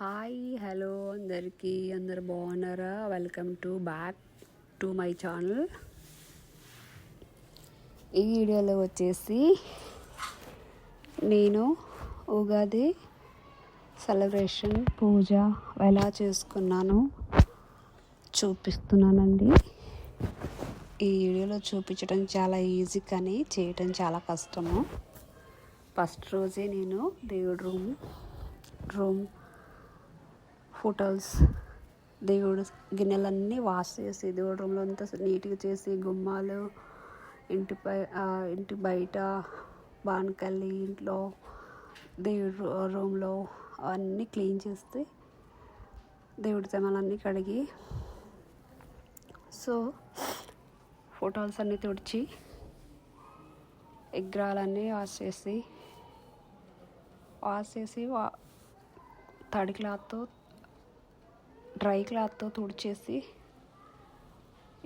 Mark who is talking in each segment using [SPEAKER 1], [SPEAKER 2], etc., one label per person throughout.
[SPEAKER 1] Hi hello అందరికీ, అందరు బాగున్నారా? Welcome back to my channel. ఈ వీడియోలో వచ్చేసి నేను ఉగాది సెలబ్రేషన్ పూజ ఎలా చేసుకున్నాను చూపిస్తున్నానండి. ఈ వీడియోలో చూపించడం చాలా ఈజీ కానీ చేయటం చాలా కష్టము. ఫస్ట్ రోజే నేను దేవుడి రూమ్ ఫోటోస్ దేవుడు గిన్నెలన్నీ వాష్ చేసి దేవుడి రూమ్లో అంతా నీట్గా చేసి గుమ్మాలు ఇంటి బయట బాన్కల్లి ఇంట్లో దేవుడి రూమ్లో అవన్నీ క్లీన్ చేస్తే దేవుడి సామాన్లన్నీ కడిగి ఫోటోస్ అన్నీ తుడిచి విగ్రహాలన్నీ వాష్ చేసి తడి క్లాత్తో డ్రై క్లాత్తో తుడిచేసి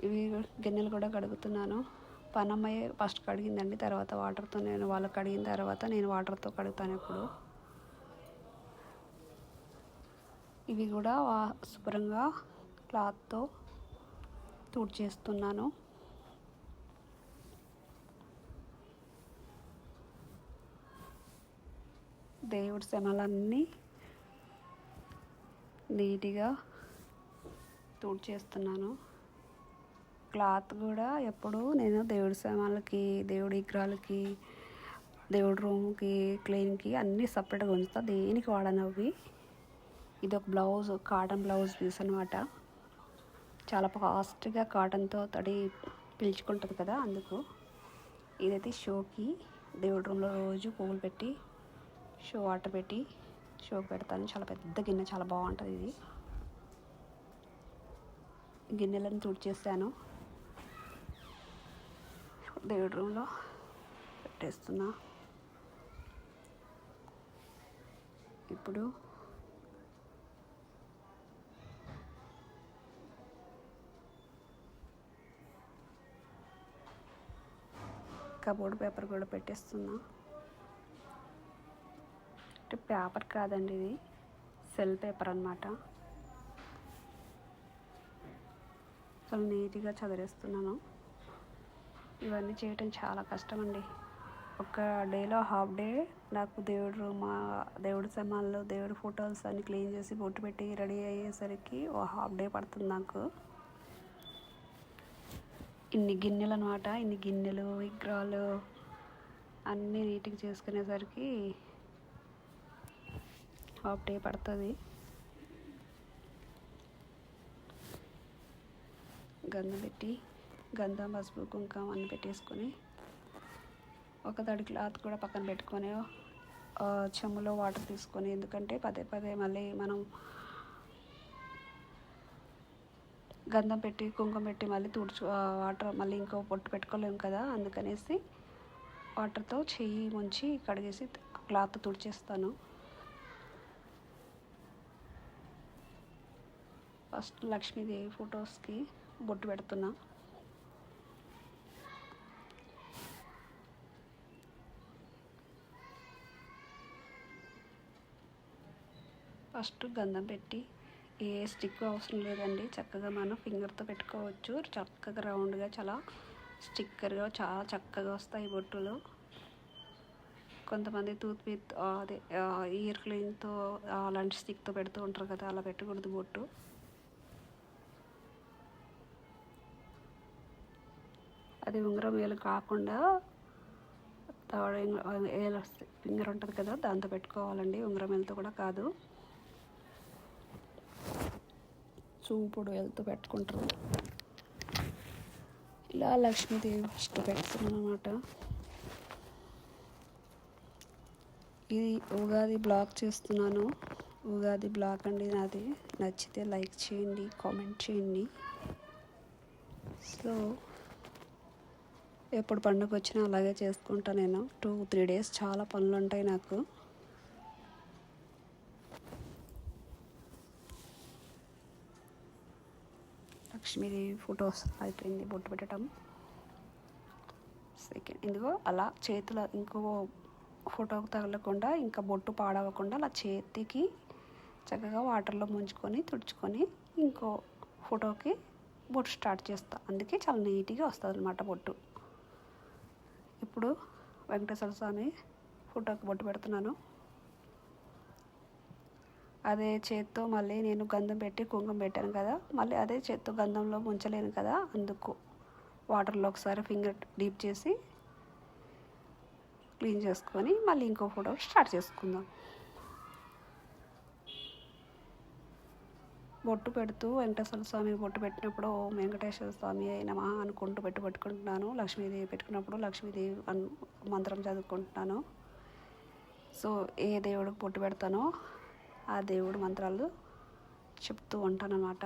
[SPEAKER 1] ఇవి గిన్నెలు కూడా కడుగుతున్నాను. పనమ్మాయి ఫస్ట్ కడిగిందండి, తర్వాత వాటర్తో నేను వాళ్ళు కడిగిన తర్వాత నేను వాటర్తో కడుగుతాను ఎప్పుడు. ఇవి కూడా శుభ్రంగా క్లాత్తో తుడిచేస్తున్నాను. దేవుడి శమలన్నీ నీట్గా తుడిచేస్తున్నాను. క్లాత్ కూడా ఎప్పుడు నేను దేవుడి సామాన్లకి, దేవుడి విగ్రహాలకి, దేవుడి రూమ్కి క్లీన్కి అన్నీ సపరేట్గా ఉంచుతా, దేనికి వాడనవి. ఇది ఒక బ్లౌజ్, కాటన్ బ్లౌజ్ పీస్ అనమాట. చాలా ఫాస్ట్గా కాటన్తో తడి పీల్చుకుంటుంది కదా, అందుకు. ఇదైతే షోకి దేవుడి రూమ్లో రోజు పువ్వులు పెట్టి వాటర్ పెట్టి షోకి పెడతాను. చాలా పెద్ద గిన్నె, చాలా బాగుంటుంది ఇది. గిన్నెలను తుడిచేసాను, దేవుడి రూమ్లో పెట్టేస్తున్నా. ఇప్పుడు కబోర్డ్ పేపర్ కూడా పెట్టేస్తున్నా. అంటే పేపర్ కాదండి, ఇది సెల్ పేపర్ అన్నమాట. చాలా నీట్గా చదివేస్తున్నాను. ఇవన్నీ చేయటం చాలా కష్టం అండి. ఒక డేలో హాఫ్ డే నాకు దేవుడి రూమ్, దేవుడి సామాన్లు, దేవుడి ఫొటోస్ అన్నీ క్లీన్ చేసి బొట్టు పెట్టి రెడీ అయ్యేసరికి హాఫ్ డే పడుతుంది నాకు. ఇన్ని గిన్నెలు అనమాట, ఇన్ని గిన్నెలు విగ్రహాలు అన్నీ నీట్గా చేసుకునేసరికి హాఫ్ డే పడుతుంది. గంధం పెట్టి గంధం, పసుపు, కుంకుమ అన్నీ పెట్టేసుకొని ఒక తడి క్లాత్ కూడా పక్కన పెట్టుకొని చెమ్ములో వాటర్ తీసుకొని, ఎందుకంటే పదే పదే మళ్ళీ మనం గంధం పెట్టి కుంకుమ పెట్టి మళ్ళీ వాటర్ మళ్ళీ ఇంకో పొట్టు పెట్టుకోలేము కదా, అందుకనేసి వాటర్తో చెయ్యి ముంచి కడిగేసి క్లాత్ తుడిచేస్తాను. ఫస్ట్ లక్ష్మీదేవి ఫొటోస్కి బొట్టు పెడుతున్నా. ఫస్ట్ గంధం పెట్టి, ఏ స్టిక్ అవసరం లేదండి, చక్కగా మనం ఫింగర్తో పెట్టుకోవచ్చు. చక్కగా రౌండ్గా చాలా స్టిక్కర్గా చాలా చక్కగా వస్తాయి బొట్టులు. కొంతమంది అదే ఇయర్ క్లీన్తో అలాంటి స్టిక్తో పెడుతూ ఉంటారు కదా, అలా పెట్టకూడదు బొట్టు. అది ఉంగరం వేలు కాకుండా ఫింగర్ ఉంటుంది కదా, దాంతో పెట్టుకోవాలండి, ఉంగరం వేలుతో కూడా కాదు. చూపుడు వేలుతో పెట్టుకుంటారు. ఇలా లక్ష్మీదేవి ఫస్ట్ పెడుతున్నాను అన్నమాట. ఇది ఉగాది బ్లాగ్ చేస్తున్నాను. ఉగాది బ్లాగ్ అండి నాది. నచ్చితే లైక్ చేయండి, కామెంట్ చేయండి. ఎప్పుడు పండుగ వచ్చినా అలాగే చేసుకుంటా నేను. 2-3 డేస్ చాలా పనులు ఉంటాయి నాకు. లక్ష్మీదేవి ఫొటోస్ అయిపోయింది బొట్టు పెట్టడం. సెకండ్ ఇదిగో అలా చేతుల ఇంకో ఫోటోకి తగలకుండా, ఇంకా బొట్టు పాడవకుండా అలా చేతికి చక్కగా వాటర్లో ముంచుకొని తుడుచుకొని ఇంకో ఫోటోకి బొట్టు స్టార్ట్ చేస్తా. అందుకే చాలా నీట్గా వస్తుంది అన్నమాట బొట్టు. ఇప్పుడు వెంకటేశ్వర స్వామి ఫోటోకి బొట్టు పెడుతున్నాను. అదే చేత్తో మళ్ళీ నేను గంధం పెట్టి కుంకుమ పెట్టాను కదా, మళ్ళీ అదే చేత్తో గంధంలో ముంచలేను కదా, అందుకు వాటర్లో ఒకసారి ఫింగర్ డీప్ చేసి క్లీన్ చేసుకొని మళ్ళీ ఇంకో ఫోటో స్టార్ట్ చేసుకుందాం. బొట్టు పెడుతూ వెంకటేశ్వర స్వామి బొట్టు పెట్టినప్పుడు ఓం వెంకటేశ్వర స్వామి నమః అనుకుంటూ పెట్టుకుంటున్నాను. లక్ష్మీదేవి పెట్టుకున్నప్పుడు లక్ష్మీదేవి మంత్రం చదువుకుంటున్నాను. సో ఏ దేవుడికి బొట్టు పెడతానో ఆ దేవుడి మంత్రాలు చెప్తూ ఉంటాను అన్నమాట.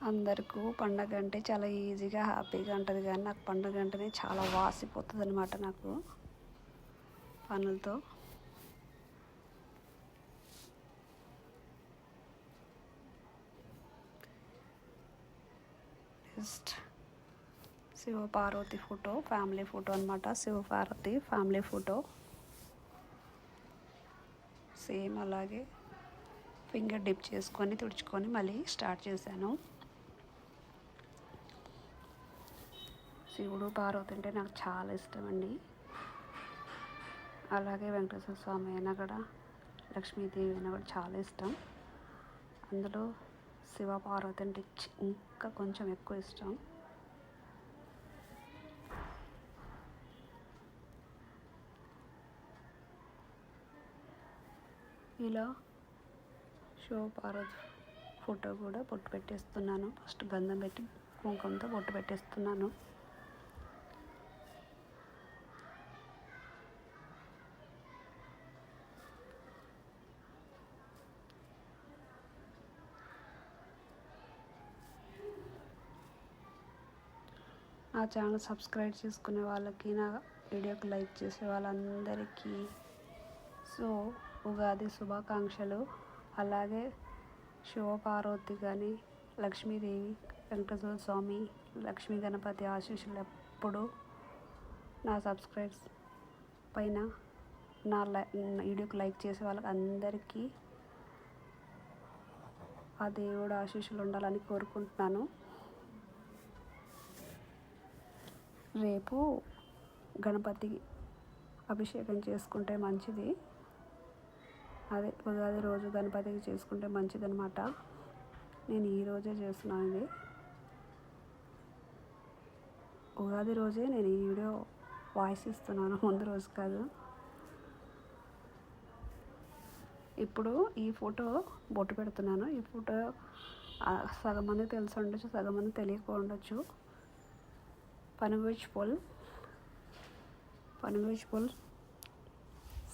[SPEAKER 1] అందరికీ పండగ అంటే చాలా ఈజీగా హ్యాపీగా ఉంటుంది, కానీ నాకు పండగ అంటేనే చాలా వాసిపోతుంది అనమాట నాకు పనులతో. Next Shivaparvati photo, family photo అనమాట. శివపార్వతి ఫ్యామిలీ ఫోటో సేమ్ అలాగే ఫింగర్ డిప్ చేసుకొని తుడుచుకొని మళ్ళీ స్టార్ట్ చేశాను. శివుడు పార్వతి అంటే నాకు చాలా ఇష్టం అండి. అలాగే వెంకటేశ్వర స్వామి అయినా కూడా లక్ష్మీదేవి అయినా కూడా చాలా ఇష్టం. అందులో శివ పార్వతి అంటే ఇంకా కొంచెం ఎక్కువ ఇష్టం. ఇలా శివపార్వతి ఫోటో కూడా బొట్టు పెట్టేస్తున్నాను. ఫస్ట్ గంధం పెట్టి కుంకుమతో బొట్టు పెట్టేస్తున్నాను. నా ఛానల్ సబ్స్క్రైబ్ చేసుకునే వాళ్ళకి, నా వీడియోకి లైక్ చేసే వాళ్ళందరికీ సో ఉగాది శుభాకాంక్షలు. అలాగే శివపార్వతి కానీ లక్ష్మీదేవి, వెంకటేశ్వర స్వామి, లక్ష్మీ గణపతి ఆశీస్సులు ఎప్పుడు నా సబ్స్క్రైబ్స్ పైన నా వీడియోకి లైక్ చేసే వాళ్ళకి అందరికీ ఆ దేవుడు ఆశీస్సులు ఉండాలని కోరుకుంటున్నాను. రేపు గణపతి అభిషేకం చేసుకుంటే మంచిది. అదే ఉగాది రోజు గణపతికి చేసుకుంటే మంచిది అనమాట. నేను ఈరోజే చేస్తున్నాను ఇది. ఉగాది రోజే నేను ఈ వీడియో వాయిస్ ఇస్తున్నాను, ముందు రోజు కాదు. ఇప్పుడు ఈ ఫోటో బొట్టు పెడుతున్నాను. ఈ ఫోటో సగం మంది తెలిసి ఉండొచ్చు, సగం మంది తెలియక ఉండొచ్చు. పనుగోజ్పల్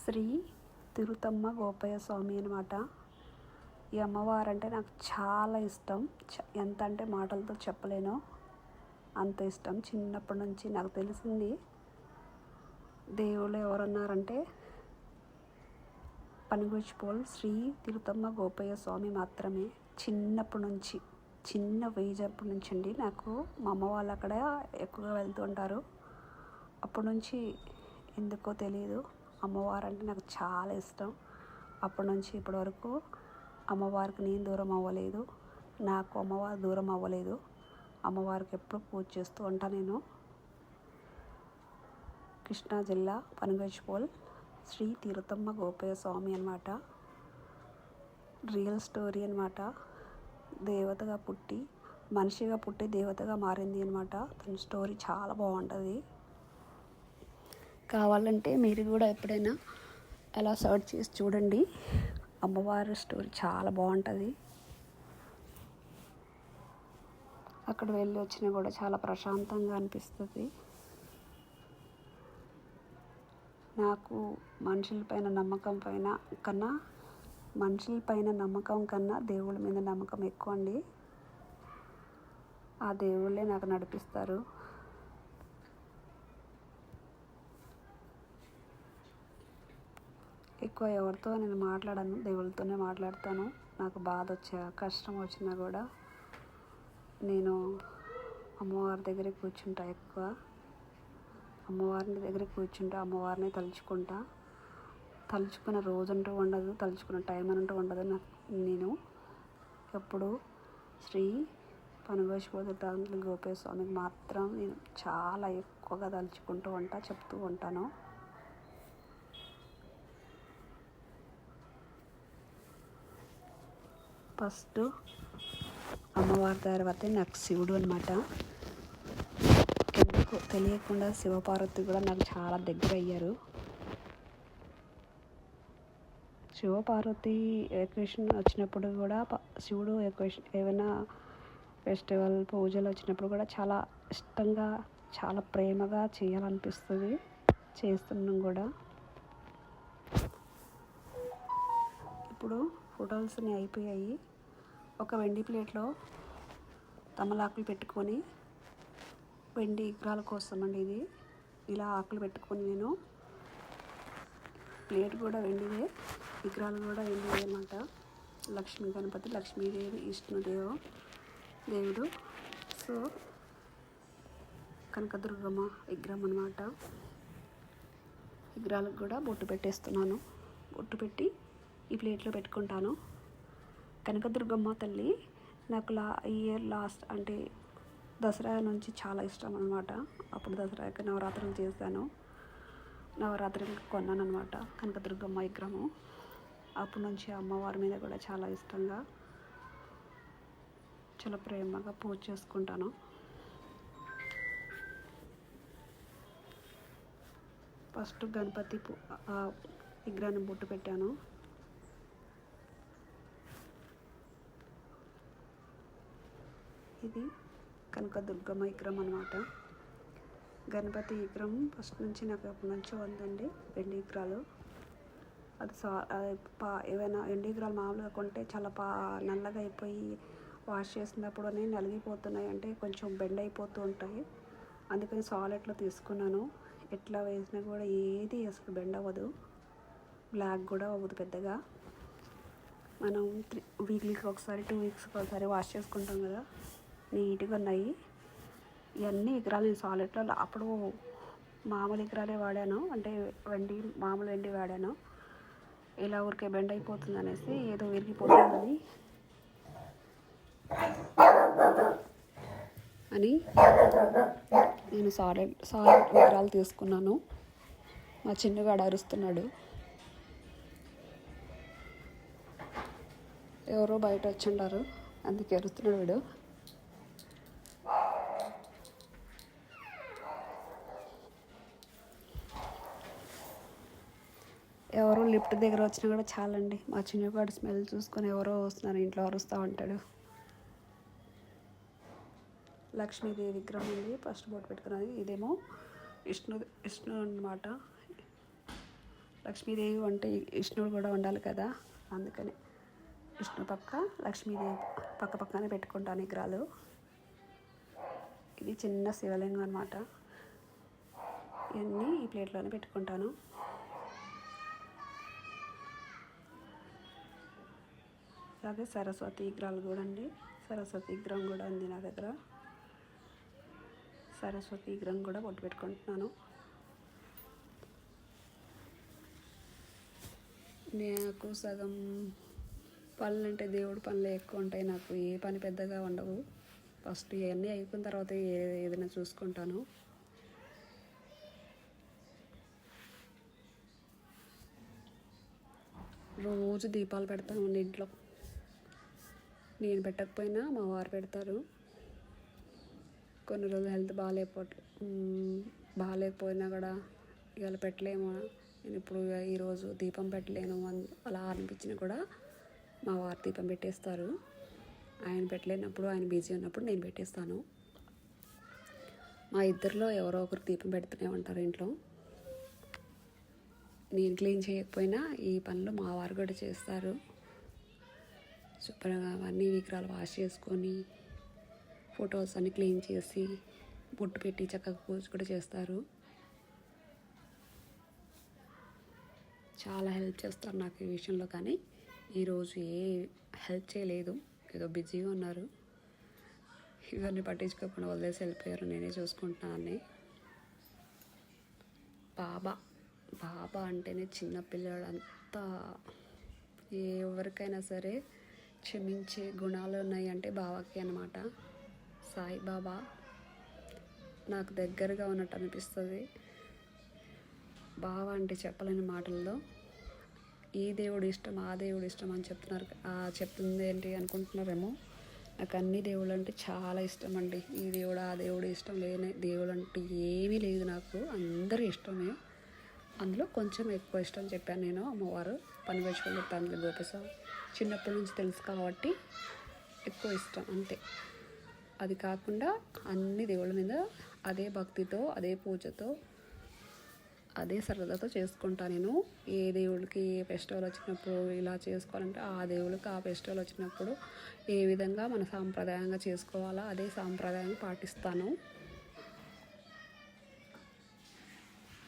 [SPEAKER 1] శ్రీ తిరుతమ్మ గోపయ్య స్వామి అనమాట. ఈ అమ్మవారు అంటే నాకు చాలా ఇష్టం. ఎంత అంటే మాటలతో చెప్పలేను, అంత ఇష్టం. చిన్నప్పటి నుంచి నాకు తెలిసింది దేవుళ్ళు ఎవరన్నారంటే పనుగోజ్పల్ శ్రీ తిరుతమ్మ గోపయ్య స్వామి మాత్రమే. చిన్నప్పటి నుంచి, చిన్న వేజప్పటి నుంచి అండి. నాకు మా అమ్మ వాళ్ళు అక్కడ ఎక్కువగా వెళ్తూ ఉంటారు. అప్పటి నుంచి ఎందుకో తెలియదు, అమ్మవారు అంటే నాకు చాలా ఇష్టం. అప్పటి నుంచి ఇప్పటి వరకు అమ్మవారికి నేను దూరం అవ్వలేదు, నాకు అమ్మవారు దూరం అవ్వలేదు. అమ్మవారికి ఎప్పుడు పూజ చేస్తూ ఉంటాను నేను. కృష్ణా జిల్లా పనుగోజ్పల్ శ్రీ తిరుతమ్మ గోపయ్య స్వామి అనమాట. రియల్ స్టోరీ అనమాట. దేవతగా పుట్టి మనిషిగా పుట్టి దేవతగా మారింది అనమాట. తన స్టోరీ చాలా బాగుంటుంది. కావాలంటే మీరు కూడా ఎప్పుడైనా అలా సర్చ్ చేసి చూడండి. అమ్మవారి స్టోరీ చాలా బాగుంటుంది. అక్కడ వెళ్ళి వచ్చినా కూడా చాలా ప్రశాంతంగా అనిపిస్తుంది. నాకు మనుషులపైన నమ్మకం కన్నా దేవుళ్ళ మీద నమ్మకం ఎక్కువ అండి. ఆ దేవుళ్ళే నాకు నడిపిస్తారు. ఎక్కువ ఎవరితో నేను మాట్లాడను, దేవుళ్ళతోనే మాట్లాడతాను. నాకు బాధ వచ్చా, కష్టం వచ్చినా కూడా నేను అమ్మవారి దగ్గర కూర్చుంటా ఎక్కువ. అమ్మవారిని దగ్గర కూర్చుంటా, అమ్మవారిని తలుచుకున్న రోజంటూ ఉండదు, తలుచుకున్న టైం అంటూ ఉండదు. నేను ఎప్పుడు శ్రీ పనుగోషిపోతుల గోపే స్వామికి మాత్రం నేను చాలా ఎక్కువగా తలుచుకుంటూ చెప్తూ ఉంటాను. ఫస్ట్ అమ్మవారి తర్వాత నాకు శివుడు అనమాట. ఎందుకు తెలియకుండా శివపార్వతి కూడా నాకు చాలా దగ్గర అయ్యారు. శివపార్వతి వెకేషన్ వచ్చినప్పుడు కూడా శివుడు ఏమైనా ఫెస్టివల్ పూజలు వచ్చినప్పుడు కూడా చాలా ఇష్టంగా, చాలా ప్రేమగా చేయాలనిపిస్తుంది. చేస్తున్నాం కూడా. ఇప్పుడు ఫోటోస్ని అయిపోయాయి. ఒక వెండి ప్లేట్లో తమలాకులు పెట్టుకొని, వెండి విగ్రహాల కోసం అండి ఇది. ఇలా ఆకులు పెట్టుకొని నేను ప్లేట్ కూడా వెండిదే, విగ్రహాలు కూడా వెండిదే అన్నమాట. లక్ష్మీ గణపతి, లక్ష్మీదేవి, దేవుడు. సో కనకదుర్గమ్మ విగ్రహం అన్నమాట. విగ్రహాలకు కూడా బొట్టు పెట్టేస్తున్నాను. బొట్టు పెట్టి ఈ ప్లేట్లో పెట్టుకుంటాను. కనకదుర్గమ్మ తల్లి నాకు ఇయర్ లాస్ట్ అంటే దసరా నుంచి చాలా ఇష్టం అనమాట. అప్పుడు దసరాకి నవరాత్రులు చేశాను. నవరాత్రులకి కొన్నాను అనమాట కనకదుర్గమ్మ విగ్రహము. అప్పటి నుంచి అమ్మవారి మీద కూడా చాలా ఇష్టంగా, చాలా ప్రేమగా పూజ చేసుకుంటాను. ఫస్ట్ గణపతి విగ్రహాన్ని బొట్టు పెట్టాను. ఇది కనకదుర్గమ్మ విగ్రహం అనమాట. గణపతి విగ్రహం ఫస్ట్ నుంచి నాకు ఎప్పటి నుంచో ఉందండి. వెండి విగ్రహాలు అది ఏవైనా వెండి విగ్రహాలు మామూలుగా కొంటే చాలా నల్లగా అయిపోయి వాష్ చేసినప్పుడు నలిగిపోతున్నాయి, అంటే కొంచెం బెండ్ అయిపోతూ ఉంటాయి. అందుకని సాలిడ్లో తీసుకున్నాను. ఎట్లా వేసినా కూడా ఏది అసలు బెండ్ అవ్వదు, బ్లాక్ కూడా అవ్వదు పెద్దగా. మనం వీక్లీకి ఒకసారి, 2 వీక్స్కి ఒకసారి వాష్ చేసుకుంటాం కదా, నీట్గా ఉన్నాయి. ఇవన్నీ విగ్రహాలు నేను సాలిడ్లో అప్పుడు మామూలు విగ్రహాలే వాడాను, అంటే మామూలు వెండి వాడాను. ఇలా ఊరికే బెండ్ అయిపోతుంది అనేసి, ఏదో విరిగిపోతుందని నేను సాలిడ్ విగ్రహాలు తీసుకున్నాను. మా చిన్నగాడు అరుస్తున్నాడు. ఎవరో బయట వచ్చిండారు, అందుకే అరుస్తున్నాడు వీడు. ఎవరో లిఫ్ట్ దగ్గర వచ్చినా కూడా చాలండి, మా చిన్నగాడు స్మెల్ చూసుకొని ఎవరో వస్తున్నారు ఇంట్లో అరుస్తూ ఉంటాడు. లక్ష్మీదేవి విగ్రహం ఉంది, ఫస్ట్ బొట్టు పెట్టుకున్నది. ఇదేమో విష్ణు అన్నమాట. లక్ష్మీదేవి అంటే విష్ణుడు కూడా ఉండాలి కదా, అందుకని విష్ణు పక్క లక్ష్మీదేవి పక్కనే పెట్టుకుంటాను విగ్రహాలు. ఇది చిన్న శివలింగం అన్నమాట. ఇవన్నీ ఈ ప్లేట్లోనే పెట్టుకుంటాను. అలాగే సరస్వతి విగ్రహాలు కూడా అండి. సరస్వతి విగ్రహం కూడా ఉంది నా దగ్గర. సరస్వతి విగ్రహం కూడా బొట్టు పెట్టుకుంటున్నాను. నాకు సగం పనులు అంటే దేవుడి పనులు ఎక్కువ ఉంటాయి. నాకు ఏ పని పెద్దగా ఉండవు. ఫస్ట్ ఇవన్నీ అయిపోయిన తర్వాత ఏదైనా చూసుకుంటాను. రోజు దీపాలు పెడతాను ఇంట్లో. నేను పెట్టకపోయినా మా వారు పెడతారు. కొన్ని రోజులు హెల్త్ బాగాలేకపోయినా కూడా ఇవాళ పెట్టలేము, నేను ఇప్పుడు ఈరోజు దీపం పెట్టలేను అలా అనిపించినా కూడా మా వారు దీపం పెట్టేస్తారు. ఆయన పెట్టలేనప్పుడు, ఆయన బిజీ ఉన్నప్పుడు నేను పెట్టేస్తాను. మా ఇద్దరిలో ఎవరో ఒకరు దీపం పెడుతూనే ఉంటారు ఇంట్లో. నేను క్లీన్ చేయకపోయినా ఈ పనులు మా వారు కూడా చేస్తారు. శుభ్రంగా అవన్నీ విగ్రహాలు వాష్ చేసుకొని, ఫొటోస్ అన్ని క్లీన్ చేసి, బొట్టు పెట్టి చక్కగా పూజ కూడా చేస్తారు. చాలా హెల్ప్ చేస్తారు నాకు ఈ విషయంలో. కానీ ఈరోజు హెల్ప్ చేయలేదు, ఏదో బిజీగా ఉన్నారు. ఇవన్నీ పట్టించుకోకుండా వదిలేసి వెళ్ళిపోయారు. నేనే చూసుకుంటున్నాను. బాబా బాబా అంటేనే చిన్నపిల్లడంతా ఎవరికైనా సరే క్షమించే గుణాలు ఉన్నాయంటే బాబాకి అన్నమాట. సాయిబాబా నాకు దగ్గరగా ఉన్నట్టు అనిపిస్తుంది. బాబా అంటే చెప్పలేని మాటల్లో ఈ దేవుడు ఇష్టం ఆ దేవుడు ఇష్టం అని చెప్తున్నారు. చెప్తుంది ఏంటి అనుకుంటున్నారేమో. నాకు అన్ని దేవుళ్ళు అంటే చాలా ఇష్టం అండి. ఈ దేవుడు ఆ దేవుడు ఇష్టం లేని దేవుడు అంటే ఏమీ లేదు నాకు. అందరూ ఇష్టమే. అందులో కొంచెం ఎక్కువ ఇష్టం చెప్పాను నేను. అమ్మవారు పనివేశ్వరులు తండ్రి గోపస్వామి చిన్నప్పటి నుంచి తెలుసు కాబట్టి ఎక్కువ ఇష్టం అంతే. అది కాకుండా అన్ని దేవుళ్ళ మీద అదే భక్తితో అదే పూజతో అదే సరదాతో చేసుకుంటా నేను. ఏ దేవుడికి ఏ ఫెస్టివల్ వచ్చినప్పుడు ఇలా చేసుకోవాలంటే ఆ దేవుడికి ఆ ఫెస్టివల్ వచ్చినప్పుడు ఏ విధంగా మన సాంప్రదాయంగా చేసుకోవాలో అదే సాంప్రదాయం పాటిస్తాను.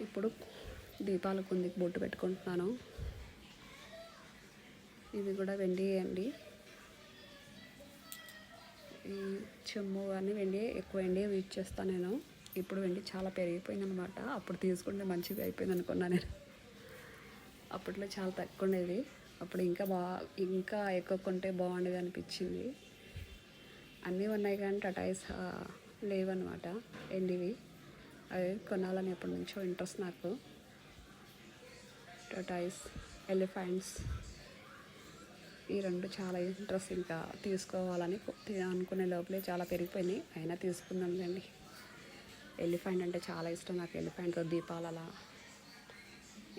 [SPEAKER 1] ఇప్పుడు దీపాల కుందికి బొట్టు పెట్టుకుంటున్నాను. ఇది కూడా వెండి అండి. ఈ చెమ్ము కానీ వెండి ఎక్కువ వెండి యూజ్ చేస్తాను నేను. ఇప్పుడు వెండి చాలా పెరిగిపోయింది అనమాట. అప్పుడు తీసుకుంటే మంచిగా అయిపోయింది అనుకున్నా నేను. అప్పట్లో చాలా తక్కువ ఉండేది. అప్పుడు ఇంకా ఎక్కువ కొంటే బాగుండేది అనిపించింది. అన్నీ ఉన్నాయి కానీ టటాయిస్ లేవన్నమాట ఎండివి. అవి కొనాలని ఎప్పటి నుంచో ఇంట్రెస్ట్ నాకు. టటాయిస్ ఎలిఫెంట్స్ ఈ రెండు చాలా ఇంట్రెస్ట్. ఇంకా తీసుకోవాలని అనుకునే లోపలే చాలా పెరిగిపోయినాయి. అయినా తీసుకుందాం కండి. ఎలిఫెంట్ అంటే చాలా ఇష్టం నాకు. ఎలిఫెంట్తో దీపాలు అలా.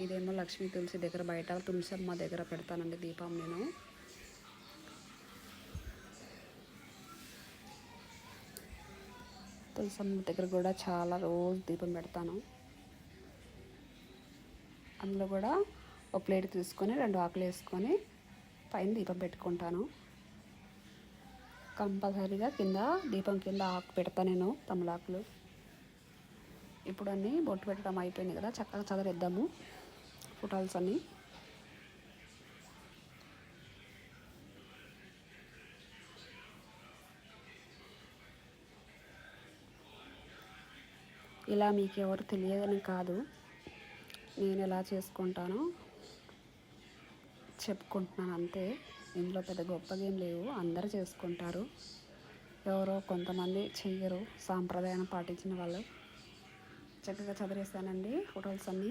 [SPEAKER 1] ఇదేమో లక్ష్మీ తులసి దగ్గర బయట తులసమ్మ దగ్గర పెడతానండి దీపం నేను. తులసమ్మ దగ్గర కూడా చాలా రోజు దీపం పెడతాను. అందులో కూడా ఒక ప్లేట్ తీసుకొని 2 ఆకులు వేసుకొని పైన దీపం పెట్టుకుంటాను. కంపల్సరీగా దీపం కింద ఆకు పెడతా నేను, తమలాకులు. ఇప్పుడు అన్నీ బొట్టు పెట్టడం అయిపోయింది కదా, చక్కగా చదిరేద్దాము ఫోటోస్ అన్నీ. ఇలా మీకు ఎవరు తెలియదని కాదు, నేను ఎలా చేసుకుంటానో చెప్పుకుంటున్నాను అంతే. ఇందులో పెద్ద గొప్పగా ఏం లేవు, అందరూ చేసుకుంటారు. ఎవరో కొంతమంది చెయ్యరు, సాంప్రదాయాన్ని పాటించిన వాళ్ళు. చక్కగా చదివేస్తానండి ఫోటోస్ అన్నీ,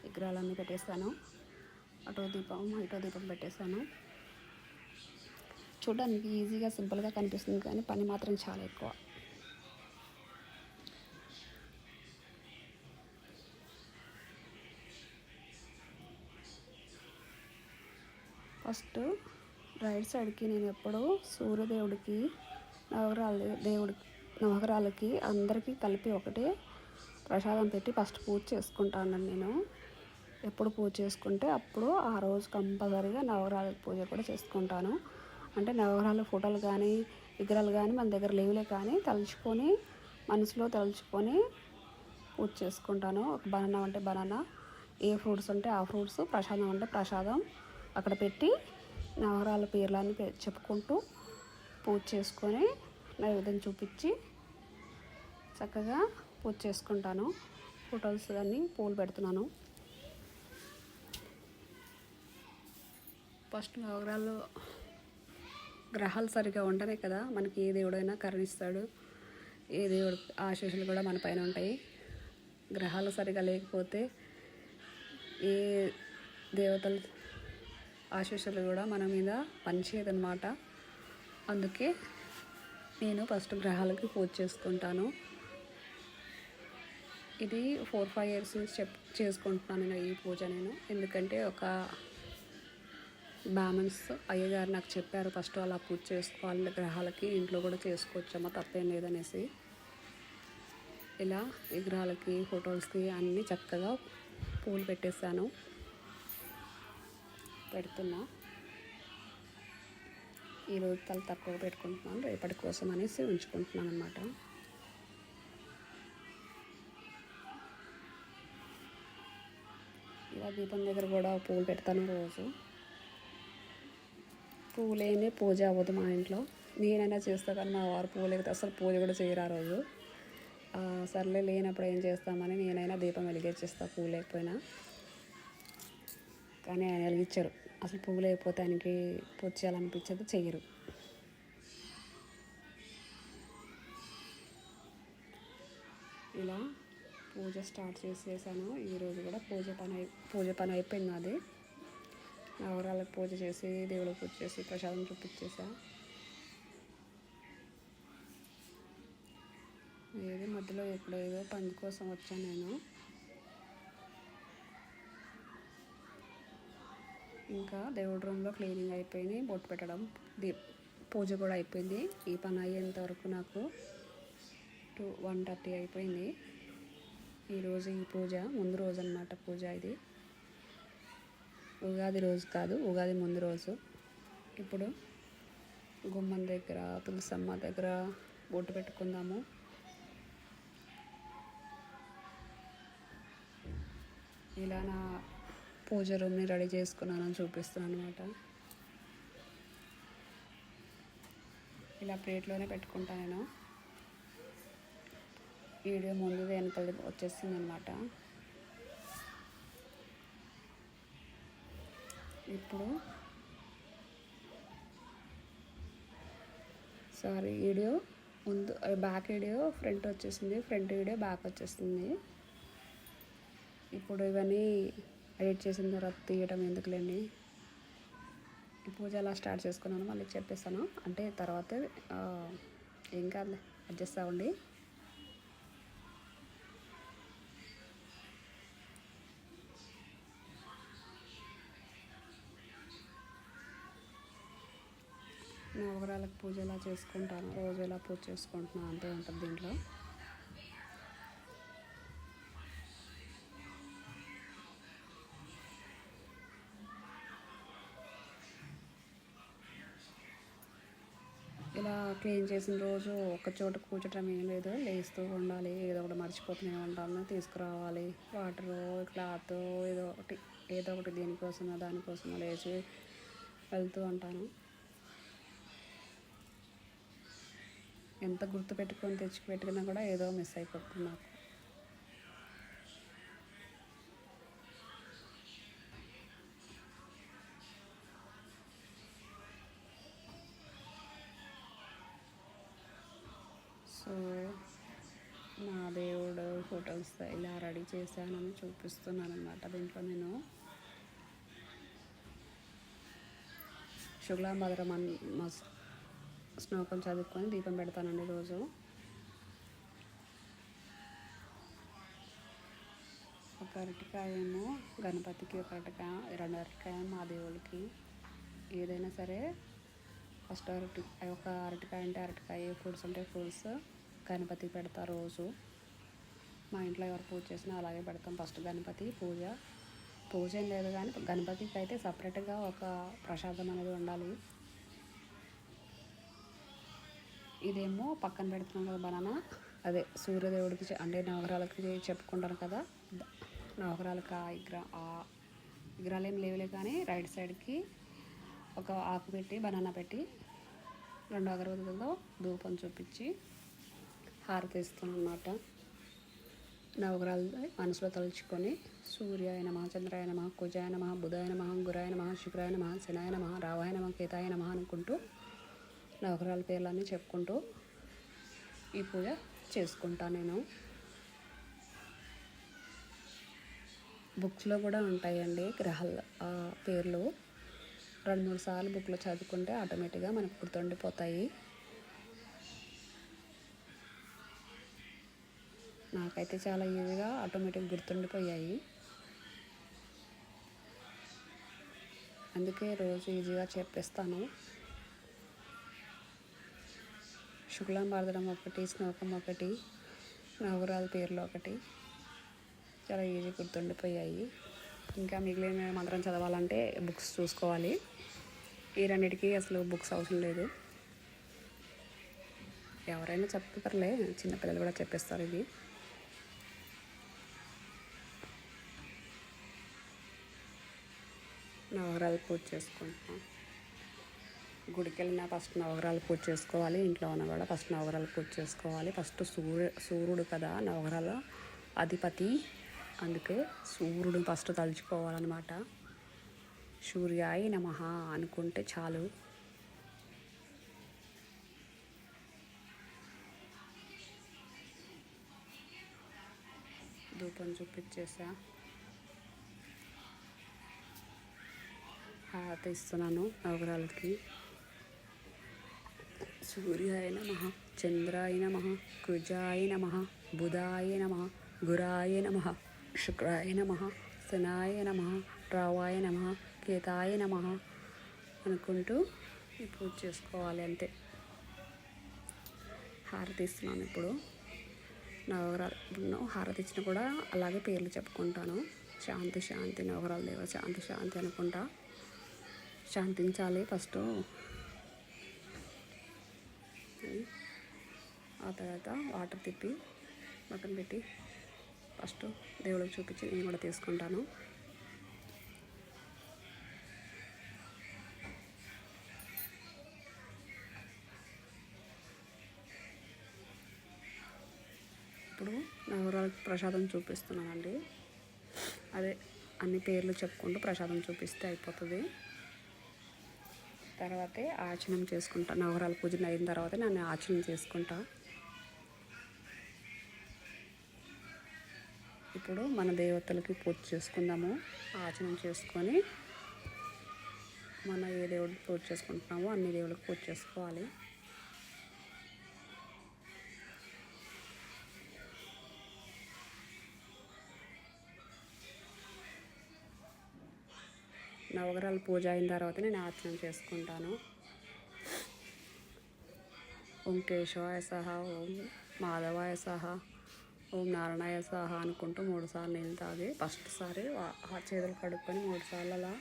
[SPEAKER 1] విగ్రహాలన్నీ పెట్టేస్తాను. అటో దీపం ఇటో దీపం పెట్టేస్తాను. చూడడానికి ఈజీగా సింపుల్గా కనిపిస్తుంది కానీ పని మాత్రం చాలా ఎక్కువ. ఫస్ట్ రైట్ సైడ్కి నేను ఎప్పుడూ సూర్యదేవుడికి, నవగ్రహాలకి అందరికీ కలిపి ఒకటే ప్రసాదం పెట్టి ఫస్ట్ పూజ చేసుకుంటాను నేను. ఎప్పుడు పూజ చేసుకుంటే అప్పుడు ఆ రోజు కంపల్సరీగా నవగ్రహాల పూజ కూడా చేసుకుంటాను. అంటే నవగ్రహాల ఫోటోలు కానీ విగ్రహాలు కానీ మన దగ్గర లేవులే కానీ తలుచుకొని మనసులో తలుచుకొని పూజ చేసుకుంటాను. ఒక బనానా అంటే బనానా, ఏ ఫ్రూట్స్ ఉంటే ఆ ఫ్రూట్స్, ప్రసాదం అంటే ప్రసాదం అక్కడ పెట్టి నవగ్రహాల పేర్లన్నీ చెప్పుకుంటూ పూజ చేసుకొని నైవేద్యం చూపించి చక్కగా పూజ చేసుకుంటాను. ఫోటోస్ అన్నీ పూలు పెడుతున్నాను. ఫస్ట్ గ్రహాలు సరిగా ఉంటేనే కదా మనకి ఏ దేవుడైనా కరుణిస్తాడు, ఏ దేవుడు ఆశీస్సులు కూడా మన పైన ఉంటాయి. గ్రహాలు సరిగా లేకపోతే ఏ దేవతలు ఆశీస్సులు కూడా మన మీద పనిచేయదన్నమాట. అందుకే నేను ఫస్ట్ గ్రహాలకి పూజ చేసుకుంటాను. ఇది 4-5 years నుంచి చేసుకుంటున్నాను నేను ఈ పూజ నేను. ఎందుకంటే ఒక బ్రాహ్మణ్స్ అయ్యగారు నాకు చెప్పారు ఫస్ట్ అలా పూజ చేసుకోవాలి గ్రహాలకి, ఇంట్లో కూడా చేసుకోవచ్చమ్మా తప్పేం లేదనేసి. ఇలా విగ్రహాలకి ఫొటోస్కి అన్నీ చక్కగా పూలు పెట్టేశాను, పెడుతున్నా. ఈరోజు తల తక్కువ పెట్టుకుంటున్నాను, రేపటి కోసం అనేసి ఉంచుకుంటున్నాను అన్నమాట. ఇలా దీపం దగ్గర కూడా పూలు పెడతాను రోజు. పూలేనే పూజ అవ్వదు మా ఇంట్లో. నేనైనా చేస్తా కానీ మా వారు పూజ లేకపోతే అసలు పూజ కూడా చేయరు ఆ రోజు. సర్లే లేనప్పుడు ఏం చేస్తామని నేనైనా దీపం వెలిగించేస్తా పువ్వు లేకపోయినా. కానీ ఆయన వెలిగించరు. అసలు పువ్వు లేకపోతే ఆయనకి పూజ చేయాలనిపించదు, చెయ్యరు. ఇలా పూజ స్టార్ట్ చేసేసాను. ఈరోజు కూడా పూజ పని అయిపోయింది అది. నవరాలకు పూజ చేసి, దేవుడికి పూజ చేసి, ప్రసాదం చూపించేసా. ఏది మధ్యలో ఎక్కడో ఏదో పని కోసం వచ్చాను నేను. ఇంకా దేవుడి రూమ్లో క్లీనింగ్ అయిపోయింది, బొట్టు పెట్టడం, పూజ కూడా అయిపోయింది. ఈ పని అయ్యేంత వరకు నాకు 1:30 అయిపోయింది. ఈరోజు ఈ పూజ ముందు రోజు అన్నమాట. పూజ ఇది ఉగాది రోజు కాదు, ఉగాది ముందు రోజు. ఇప్పుడు గుమ్మం దగ్గర, తులసమ్మ దగ్గర బొట్టు పెట్టుకుందాము. ఇలా నా పూజ రూమ్ని రెడీ చేసుకున్నానని చూపిస్తున్నాను అనమాట. ఇలా ప్లేట్లోనే పెట్టుకుంటాను నేను. వీడియో ముందు వెనకాల వచ్చేస్తుంది అనమాట. ఇప్పుడు వీడియో ముందు బ్యాక్ వీడియో ఫ్రంట్ వచ్చేసింది, ఫ్రంట్ వీడియో బ్యాక్ వచ్చేస్తుంది. ఇప్పుడు ఇవన్నీ ఎడిట్ చేసిన తర్వాత తీయడం ఎందుకులేండి. ఈ పూజ అలా స్టార్ట్ చేసుకున్నాను, మళ్ళీ చెప్పేస్తాను. అంటే తర్వాత ఏం కాదులే, అడ్జస్ట్ అవ్వండి. నవగ్రహాలకు పూజ ఎలా చేసుకుంటాను, రోజు ఎలా పూజ చేసుకుంటున్నాను అంతే ఉంటుంది దీంట్లో. ఇలా క్లీన్ చేసిన రోజు ఒక చోట కూర్చోటం ఏం లేదు, లేస్తూ ఉండాలి. ఏదో ఒకటి మర్చిపోతూనే ఉండాలని తీసుకురావాలి. వాటరు, క్లాత్, ఏదో ఒకటి దీనికోసమో దానికోసమో లేచి వెళ్తూ ఉంటాను. ఎంత గుర్తు పెట్టుకొని తెచ్చిపెట్టుకున్నా కూడా ఏదో మిస్ అయిపోతుంది నాకు. సో నా దేవుడు ఫొటోస్ ఇలా రెడీ చేశానని చూపిస్తున్నాను అనమాట. దీంట్లో నేను శుక్లాంబరధరం శ్లోకం చదువుకొని దీపం పెడతానండి రోజు. ఒక అరటికాయ ఏమో గణపతికి, ఒక అరటికాయ, 2 అరటికాయ మా దేవుడికి. ఏదైనా సరే ఫస్ట్ ఒక అరటికాయ అంటే అరటికాయ, ఫ్రూట్స్ అంటే ఫ్రూట్స్ గణపతికి పెడతా రోజు. మా ఇంట్లో ఎవరు పూజ చేసినా అలాగే పెడతాం. ఫస్ట్ గణపతి పూజ ఏం లేదు కానీ గణపతికి అయితే సపరేట్గా ఒక ప్రసాదం అనేది ఉండాలి. ఇదేమో పక్కన పెడుతున్నాం కదా బనానా, అదే సూర్యదేవుడికి అంటే నవగ్రహాలకి చెప్పుకుంటాను కదా. నవగ్రహాలకు విగ్రహాలు ఏం లేవులే కానీ రైట్ సైడ్కి ఒక ఆకు పెట్టి, బనానా పెట్టి, 2 అగరబత్తులతో ధూపం చూపించి హారతి ఇస్తాను అన్నమాట. నవగ్రహాలు మనసులో తలుచుకొని సూర్యాయ నమః, చంద్రాయ నమః, కుజాయ నమః, బుధాయ నమః, గురాయ నమః, శుక్రాయ నమః, శనాయ నమః, రావాయ నమః, కేతాయ నమః అనుకుంటూ నవగ్రహాల పేర్లన్నీ చెప్పుకుంటూ ఈ పూజ చేసుకుంటాను నేను. బుక్స్లో కూడా ఉంటాయండి గ్రహాల పేర్లు. 2-3 సార్లు బుక్లో చదువుకుంటే ఆటోమేటిక్గా మనకు గుర్తుండిపోతాయి. నాకైతే చాలా ఈజీగా ఆటోమేటిక్గా గుర్తుండిపోయాయి. అందుకే రోజు ఈజీగా చెప్పేస్తాను. శుక్లాంబరధరం ఒకటి, శ్లోకం ఒకటి, నవగ్రహాల పేర్లు ఒకటి, చాలా ఈజీ గుర్తుండిపోయాయి. ఇంకా మిగిలిన మంత్రం చదవాలంటే బుక్స్ చూసుకోవాలి. ఈ రెండింటికి అసలు బుక్స్ అవసరం లేదు, ఎవరైనా చెప్తారులే, చిన్నపిల్లలు కూడా చెప్పేస్తారు. ఇది నవగ్రహాలు పూజ చేసుకుంటున్నాం. గుడికి వెళ్ళినా ఫస్ట్ నవగ్రహాలు పూజ చేసుకోవాలి. ఇంట్లో ఉన్న కూడా ఫస్ట్ నవగ్రహాలు పూజ చేసుకోవాలి. ఫస్ట్ సూర్యుడు కదా నవగ్రహాల అధిపతి, అందుకే సూర్యుడు ఫస్ట్ తలుచుకోవాలన్నమాట. సూర్యాయ నమః అనుకుంటే చాలు. ధూపం చూపించేసా, హారతి ఇస్తున్నాను నవగ్రహాలకి. సూర్యాయ నమః, చంద్రాయ నమః, కుజాయ నమః, బుధాయ నమః, గురాయ నమః, శుక్రాయ నమః, శనాయ నమః, రావాయ నమః, కేతాయ నమః అనుకుంటూ పూజ చేసుకోవాలి. అంతే. హారతి ఇస్తున్నాను ఇప్పుడు. నవగ్రహాలు హారతి ఇచ్చిన కూడా అలాగే పేర్లు చెప్పుకుంటాను. శాంతి శాంతి, నవగ్రహాల దేవ శాంతి శాంతి అనుకుంటా శాంతించాలి ఫస్ట్. ఆ తర్వాత వాటర్ తిప్పి పక్కన పెట్టి ఫస్ట్ దేవుడికి చూపించి నేను కూడా తీసుకుంటాను. ఇప్పుడు నవగ్రహాలకు ప్రసాదం చూపిస్తున్నానండి. అదే అన్ని పేర్లు చెప్పుకుంటూ ప్రసాదం చూపిస్తే అయిపోతుంది. తర్వాతే ఆచమనం చేసుకుంటా. నవగ్రహాల పూజ అయిన తర్వాత నేను ఆచమనం చేసుకుంటా. ఇప్పుడు మన దేవతలకి పూజ చేసుకుందాము. ఆచమనం చేసుకొని మన ఏ దేవుడికి పూజ చేసుకుంటున్నామో అన్ని దేవుళ్ళకి పూజ చేసుకోవాలి. నవగ్రహాల పూజ అయిన తర్వాత నేను ఆచరణ చేసుకుంటాను. ఓం కేశవాయ సహ, ఓం మాధవాయ సహ, ఓం నారాయణాయ సహ అనుకుంటూ 3 సార్లు నీళ్ళు తాగి ఫస్ట్ సారి చేతులు కడుక్కొని 3 సార్లు అలా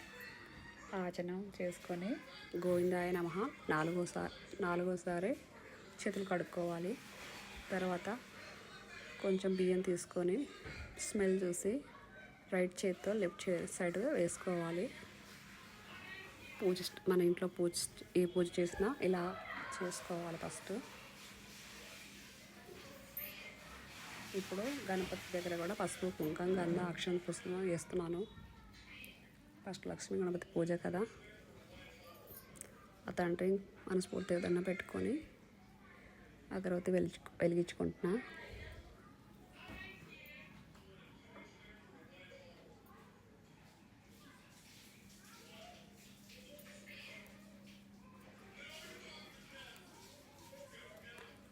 [SPEAKER 1] ఆచరణ చేసుకొని గోవిందాయ నమః 4సారి చేతులు కడుక్కోవాలి. తర్వాత కొంచెం బియ్యం తీసుకొని స్మెల్ చూసి రైట్ చేతితో లెఫ్ట్ సైడ్ వేసుకోవాలి. మన ఇంట్లో ఏ పూజ చేసినా ఇలా చేసుకోవాలి ఫస్ట్. ఇప్పుడు గణపతి దగ్గర కూడా పసుపు, కుంకుమ, గంధ, అక్షంత పుష్పం వేస్తున్నాను. ఫస్ట్ లక్ష్మీ గణపతి పూజ కదా, ఆ తండ్రి మనస్ఫూర్తిగా దండం పెట్టుకొని అగరవత్తి వెలిగించుకుంటున్నా.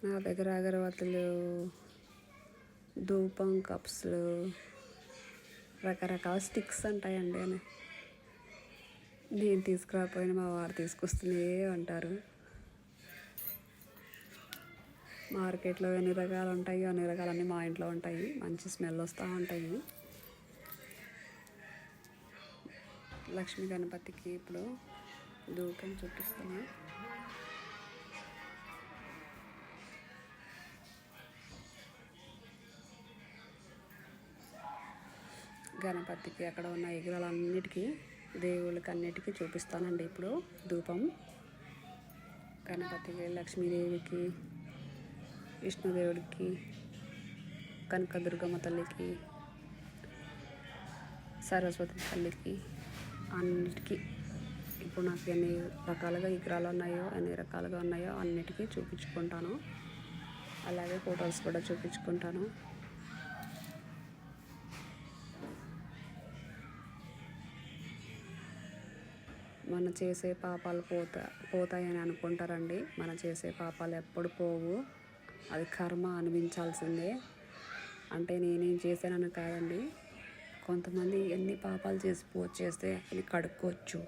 [SPEAKER 1] నా దగ్గర అగరవత్తులు, ధూపం కప్స్లు, రకరకాల స్టిక్స్ ఉంటాయండి. అని నేను తీసుకురాకపోయినా మా వారు తీసుకొస్తూనే ఉంటారు. మార్కెట్లో ఎన్ని రకాలు ఉంటాయో అన్ని రకాలన్నీ మా ఇంట్లో ఉంటాయి. మంచి స్మెల్ వస్తూ ఉంటాయి. లక్ష్మీ గణపతికి ఇప్పుడు ధూపం చూపిస్తున్నాను. గణపతికి అక్కడ ఉన్న విగ్రహాలన్నిటికీ, దేవుళ్ళకి అన్నిటికీ చూపిస్తానండి ఇప్పుడు ధూపం. గణపతికి, లక్ష్మీదేవికి, విష్ణుదేవుడికి, కనకదుర్గమ్మ తల్లికి, సరస్వతి తల్లికి అన్నిటికీ ఇప్పుడు నాకు ఎన్ని రకాలుగా విగ్రహాలు ఉన్నాయో, ఎన్ని రకాలుగా ఉన్నాయో అన్నిటికీ చూపించుకుంటాను. అలాగే ఫొటోస్ కూడా చూపించుకుంటాను. మనం చేసే పాపాలు పోతాయని అనుకుంటారండి. మనం చేసే పాపాలు ఎప్పుడు పోవు. అది కర్మ, అనిపించాల్సిందే. అంటే నేనేం చేశానని కాదండి. కొంతమంది ఎన్ని పాపాలు చేసి పూజ చేస్తే అవి కడుక్కోవచ్చు,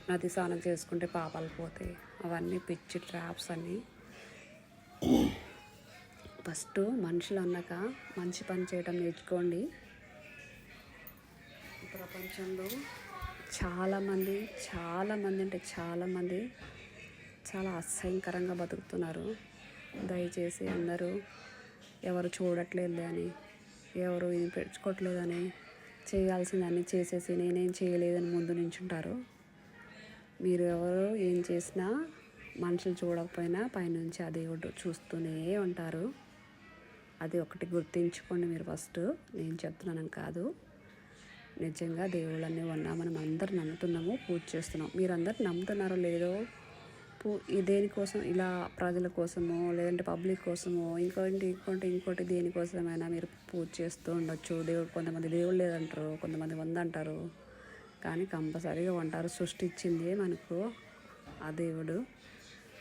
[SPEAKER 1] నది స్నానం చేసుకుంటే పాపాలు పోతాయి. అవన్నీ పిచ్చి ట్రాప్స్ అన్నీ. ఫస్ట్ మనుషులు అన్నాక మంచి పని చేయడం నేర్చుకోండి. ప్రపంచంలో చాలామంది అంటే చాలామంది చాలా అసహ్యకరంగా బతుకుతున్నారు. దయచేసి అందరూ ఎవరు చూడట్లేదు అని, ఎవరు ఇది పెంచుకోవట్లేదని, చేయాల్సిందని చేసేసి నేనేం చేయలేదని ముందు నించుంటారు. మీరు ఎవరు ఏం చేసినా మనుషులు చూడకపోయినా పైనుంచి ఆ దేవుడు చూస్తూనే ఉంటారు. అది ఒకటి గుర్తించుకోండి మీరు ఫస్ట్. నేను చెప్తున్నాను కాదు, నిజంగా దేవుళ్ళన్నీ ఉన్నామని మనం అందరు నమ్ముతున్నాము, పూజ చేస్తున్నాం. మీరందరూ నమ్ముతున్నారో లేదో, దేనికోసం ఇలా ప్రజల కోసమో లేదంటే పబ్లిక్ కోసమో ఇంకోటి దేనికోసమైనా మీరు పూజ చేస్తూ ఉండొచ్చు. దేవుడు కొంతమంది దేవుడు లేదంటారు, కొంతమంది ఉందంటారు, కానీ కంపల్సరీగా ఉంటారు. సృష్టించిందే మనకు ఆ దేవుడు,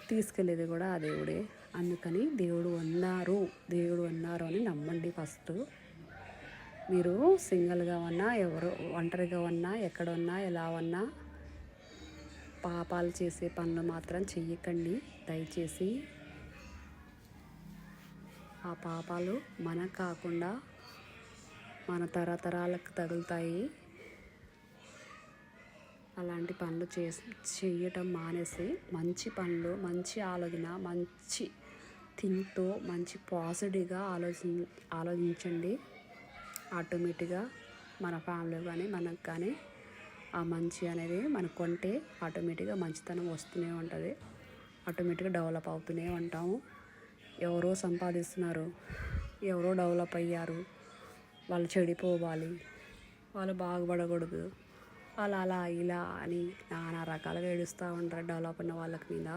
[SPEAKER 1] తీసుకెళ్ళేది కూడా ఆ దేవుడే. అందుకని దేవుడు ఉన్నారు అని నమ్మండి ఫస్ట్. మీరు సింగిల్గా ఉన్నా, ఎవరు ఒంటరిగా ఉన్నా, ఎక్కడ ఉన్నా, ఎలా ఉన్నా పాపాలు చేసే పనులు మాత్రం చెయ్యకండి దయచేసి. ఆ పాపాలు మనకు కాకుండా మన తరతరాలకు తగులుతాయి. అలాంటి పనులు చేయటం మానేసి మంచి పనులు, మంచి ఆలోచన, మంచి థింక్తో మంచి పాజిటివ్గా ఆలోచించండి. ఆటోమేటిక్గా మన ఫ్యామిలీ కానీ మనకు కానీ ఆ మంచి అనేది మనకు కొంటే ఆటోమేటిక్గా మంచితనం వస్తూనే ఉంటుంది. ఆటోమేటిక్గా డెవలప్ అవుతూనే ఉంటాము. ఎవరో సంపాదిస్తున్నారు, ఎవరో డెవలప్ అయ్యారు, వాళ్ళు చెడిపోవాలి, వాళ్ళు బాగుపడకూడదు, అలా ఇలా అని నానా రకాలుగా ఏడుస్తూ ఉంటారు డెవలప్ అయిన వాళ్ళకి మీద.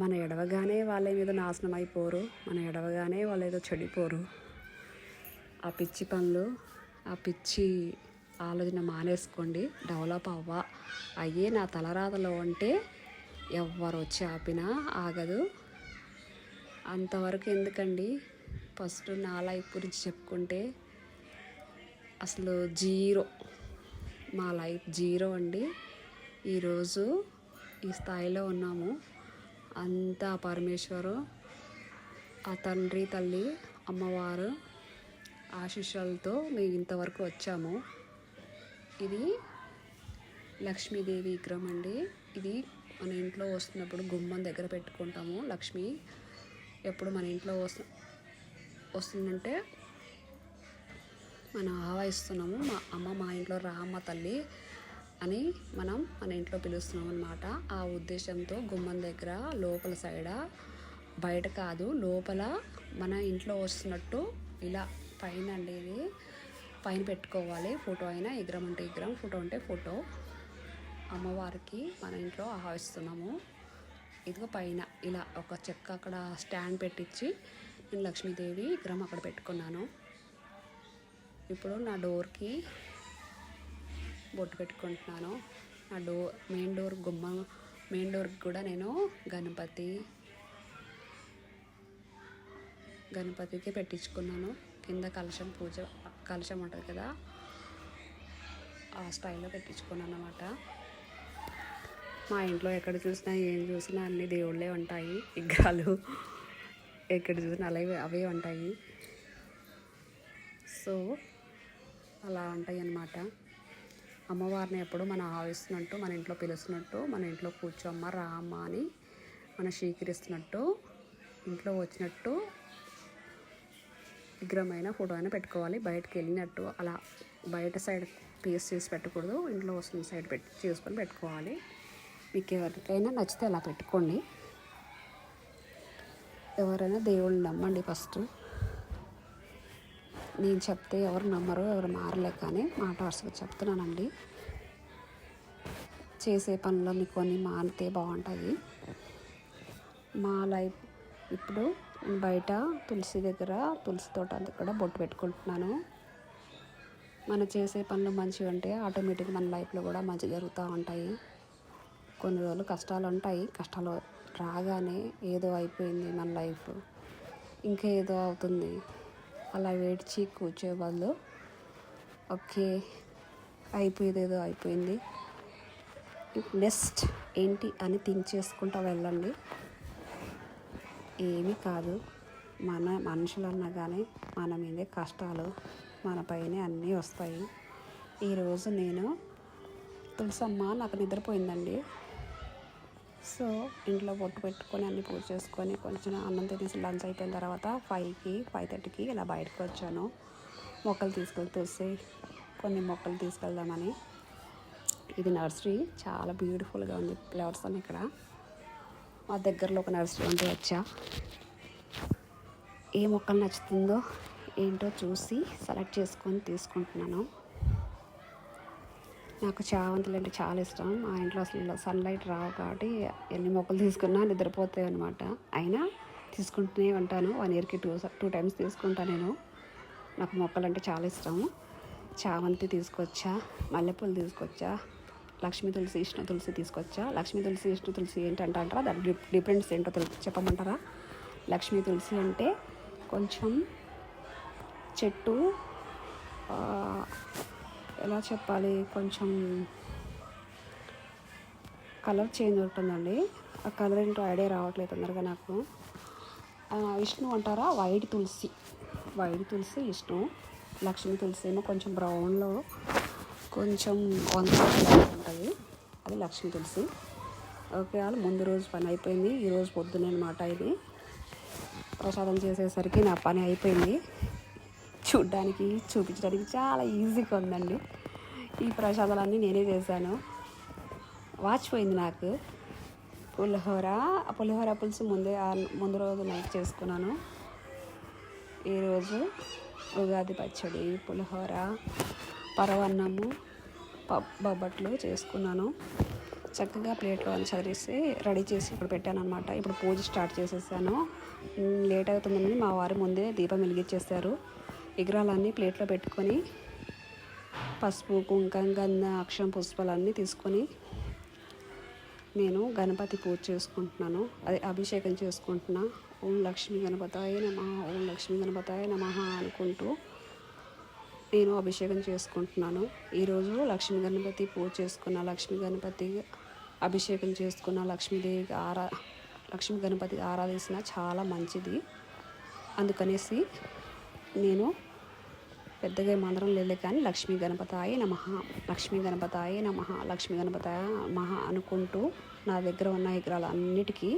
[SPEAKER 1] మన ఎడవగానే వాళ్ళ మీద నాశనం అయిపోరు, మన ఎడవగానే వాళ్ళు ఏదో చెడిపోరు. ఆ పిచ్చి పనులు, ఆ పిచ్చి ఆలోచన మానేసుకోండి. డెవలప్ అయ్యే నా తలరాతలో ఉంటే ఎవరు వచ్చి ఆపినా ఆగదు. అంతవరకు ఎందుకండి. ఫస్ట్ నా లైఫ్ గురించి చెప్పుకుంటే అసలు మా లైఫ్ జీరో అండి. ఈరోజు ఈ స్థాయిలో ఉన్నాము. అంతా పరమేశ్వరు, ఆ తండ్రి తల్లి అమ్మవారు ఆశీస్సులతో మేము ఇంతవరకు వచ్చాము. ఇది లక్ష్మీదేవి విగ్రహం అండి. ఇది మన ఇంట్లో వస్తున్నప్పుడు గుమ్మం దగ్గర పెట్టుకుంటాము. లక్ష్మి ఎప్పుడు మన ఇంట్లో వస్తుందంటే మనం ఆవాహిస్తున్నాము. మా ఇంట్లో రామ్మ తల్లి అని మనం మన ఇంట్లో పిలుస్తున్నాం అన్నమాట. ఆ ఉద్దేశంతో గుమ్మం దగ్గర లోపల సైడ, బయట కాదు లోపల మన ఇంట్లో వస్తున్నట్టు ఇలా పైన అండి, ఇది పైన పెట్టుకోవాలి. ఫోటో అయినా, విగ్రహం అంటే విగ్రహం, ఫోటో అంటే ఫోటో. అమ్మవారికి మన ఇంట్లో ఆహ్వానిస్తున్నాము. ఇదిగో పైన ఇలా ఒక చెక్క అక్కడ స్టాండ్ పెట్టించి నేను లక్ష్మీదేవి విగ్రహం అక్కడ పెట్టుకున్నాను. ఇప్పుడు నా డోర్కి బొట్టు పెట్టుకుంటున్నాను. నా మెయిన్ డోర్కి కూడా నేను గణపతికి పెట్టించుకున్నాను. కింద కలశం ఉంటుంది కదా, ఆ స్టైల్లో పెట్టించుకున్నాను అన్నమాట. మా ఇంట్లో ఎక్కడ చూసినా ఏం చూసినా అన్ని దేవుళ్ళే ఉంటాయి, విగ్రహాలు ఎక్కడ చూసినా అవే ఉంటాయి. సో అలా ఉంటాయి అన్నమాట. అమ్మవారిని ఎప్పుడు మనం ఆవిస్తున్నట్టు, మన ఇంట్లో పిలుస్తున్నట్టు, మన ఇంట్లో కూర్చోమ్మ రా అమ్మ అని మనం స్వీకరిస్తున్నట్టు, ఇంట్లో వచ్చినట్టు విగ్రహమైన ఫోటో అయినా పెట్టుకోవాలి. బయటకు వెళ్ళినట్టు అలా బయట సైడ్ పేస్ట్ చేసి పెట్టకూడదు, ఇంట్లో వస్తున్న సైడ్ చేసుకొని పెట్టుకోవాలి. మీకు ఎవరికైనా నచ్చితే అలా పెట్టుకోండి. ఎవరైనా దేవుళ్ళని నమ్మండి ఫస్ట్. నేను చెప్తే ఎవరు నమ్మరు, ఎవరు మారలే, కానీ మాట వరుసగా చెప్తున్నానండి. చేసే పనులన్నీ కొన్ని మానితే బాగుంటుంది. మా లైఫ్ ఇప్పుడు బయట తులసి దగ్గర, తులసి తోట దగ్గర బొట్టు పెట్టుకుంటున్నాను. మనం చేసే పనులు మంచిగా ఉంటే ఆటోమేటిక్గా మన లైఫ్లో కూడా మంచి జరుగుతూ ఉంటాయి. కొన్ని రోజులు కష్టాలు ఉంటాయి. కష్టాలు రాగానే ఏదో అయిపోయింది మన లైఫ్, ఇంకా ఏదో అవుతుంది అలా వేడిచి కూర్చే బదులు ఓకే అయిపోయేది ఏదో అయిపోయింది, నెక్స్ట్ ఏంటి అని థింక్ చేసుకుంటూ వెళ్ళండి. ఏమీ కాదు. మన మనుషులు అన్నా కానీ మన మీదే కష్టాలు, మన పైనే అన్నీ వస్తాయి. ఈరోజు నేను తులసమ్మ నాకు నిద్రపోయిందండి. సో ఇంట్లో బొట్టు పెట్టుకొని అన్ని పూజ చేసుకొని కొంచెం అన్నం తినేసి లంచ్ అయిపోయిన తర్వాత 5:30కి ఇలా బయటకు వచ్చాను. మొక్కలు తీసుకెళ్తూసి కొన్ని మొక్కలు తీసుకెళ్దామని. ఇది నర్సరీ, చాలా బ్యూటిఫుల్గా ఉంది ఫ్లవర్స్ అని. ఇక్కడ మా దగ్గరలో ఒక నర్సరీ ఉంటే వచ్చా. ఏ మొక్కలు నచ్చుతుందో ఏంటో చూసి సెలెక్ట్ చేసుకొని తీసుకుంటున్నాను. నాకు చామంతులు అంటే చాలా ఇష్టం. మా ఇంట్లో అసలు సన్లైట్ రావు కాబట్టి ఎన్ని మొక్కలు తీసుకున్నా నిద్రపోతాయి అనమాట. అయినా తీసుకుంటూనే ఉంటాను. 1 ఇయర్కి 2 టైమ్స్ తీసుకుంటాను నేను. నాకు మొక్కలు అంటే చాలా ఇష్టము. చామంతి తీసుకొచ్చా, మల్లెపూలు తీసుకొచ్చా, లక్ష్మీ తులసి, విష్ణు తులసి తీసుకొచ్చా. లక్ష్మీ తులసి, విష్ణు తులసి ఏంటంటారా, దాని డిఫరెన్స్ ఏంటో చెప్పమంటారా? లక్ష్మీ తులసి అంటే కొంచెం చెట్టు ఎలా చెప్పాలి, కొంచెం కలర్ చేంజ్ ఉంటుందండి. ఆ కలర్ ఏంటో ఐడియా రావట్లేదు తొందరగా నాకు. విష్ణు అంటారా, వైట్ తులసి విష్ణు. లక్ష్మీ తులసి ఏమో కొంచెం బ్రౌన్లో కొంచెం వంకర ఉంటుంది, అది లక్ష్మీ తులసి. ఓకే, వాళ్ళు ముందు రోజు పని అయిపోయింది. ఈరోజు పొద్దునే అనమాట. ఇది ప్రసాదం చేసేసరికి నా పని అయిపోయింది. చూడ్డానికి, చూపించడానికి చాలా ఈజీగా ఉందండి. ఈ ప్రసాదాలన్నీ నేనే చేశాను. వాచిపోయింది నాకు. పులిహోర పులుసు ముందు రోజు నైట్ చేసుకున్నాను. ఈరోజు ఉగాది పచ్చడి, పులిహోర, పరవన్నము, బొబ్బట్లు చేసుకున్నాను. చక్కగా ప్లేట్లో చదివేసి రెడీ చేసి ఇప్పుడు పెట్టాను అనమాట. ఇప్పుడు పూజ స్టార్ట్ చేసేసాను. లేట్ అవుతుందని మా వారు ముందే దీపం వెలిగించేస్తారు. విగ్రహాలన్నీ ప్లేట్లో పెట్టుకొని పసుపు, కుంకుమ, గంధ, అక్షం, పుష్పాలన్నీ తీసుకొని నేను గణపతి పూజ చేసుకుంటున్నాను. అది అభిషేకం చేసుకుంటున్నా. ఓం లక్ష్మీ గణపతాయ నమః, ఓం లక్ష్మీ గణపతాయ నమః అనుకుంటూ నేను అభిషేకం చేసుకుంటున్నాను. ఈరోజు లక్ష్మీ గణపతి పూజ చేసుకున్న, లక్ష్మీ గణపతి అభిషేకం చేసుకున్న, లక్ష్మీ గణపతి ఆరాధించిన చాలా మంచిది. అందుకనేసి నేను పెద్దగా మంత్రం లేదు కానీ లక్ష్మీ గణపతాయ నమః, లక్ష్మీ గణపతాయ నమః, లక్ష్మీ గణపతాయ నమః అనుకుంటూ నా దగ్గర ఉన్న విగ్రహాలు అన్నిటికీ